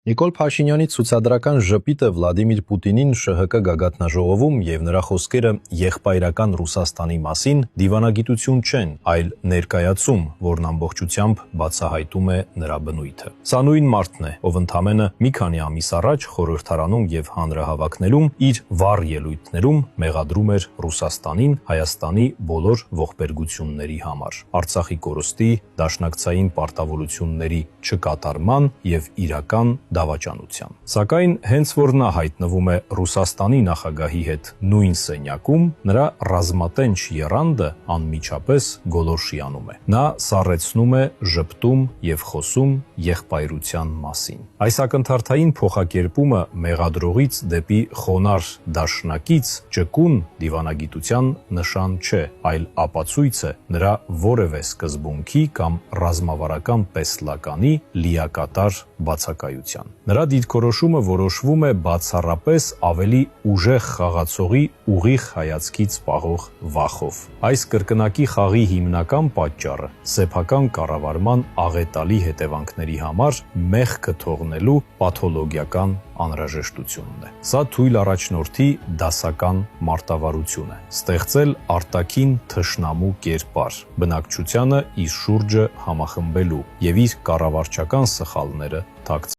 Նիկոլ Փաշինյանի ցուցադրական ժպիտը Վլադիմիր Պուտինին ՇՀԿ գագաթնաժողովում եւ նրա խոսքերը եղբայրական Ռուսաստանի մասին դիվանագիտություն չեն, այլ ներկայացում, որն ամբողջությամբ բացահայտում է նրա բնույթը։ Սա նույն մարդն է, ով ընդամենը մի քանի ամիս առաջ խորհրդարանում եւ հանրահավաքներում իր վառ ելույթներում մեղադրում էր Ռուսաստանին Հայաստանի բոլոր ողբերգությունների համար, Արցախի կորստի, դաշնակցային պարտավորությունների չկատարման եւ իրական դավաճանության։ Սակայն հենց որ նա հայտնվում է Ռուսաստանի նախագահի հետ նույն սենյակում, նրա ռազմատենչ եռանդը անմիջապես գոլորշիանում է։ Նա սառեցնում է, ժպտում եւ խոսում եղբայրության մասին։ Այս ակնթարթային փոխակերպումը մեղադրողից դեպի խոնարհ դաշնակից ճկուն դիվանագիտության նշան չէ, այլ ապացույց է նրա որևէ սկզբունքի կամ ռազմավարական տեսլականի լիակատար բացակայության։ Նրա դիրքորոշումը որոշվում է բացառապես ավելի ուժեղ խաղացողի ուղիղ հայացքից պահող վախով։ Այս կրկնակի խաղի հիմնական պատճառը սեփական կառավարման աղետալի հետևանքների համար մեղքը թողնելու պաթոլոգիական անհրաժեշտությունն է։ Սա թույլ առաջնորդի դասական մարտավարություն է՝ ստեղծել արտաքին թշնամու կերպար, բնակչությանը իր շուրջը համախմբելու եւ իր կառավարչական սխալները թաքցնելու։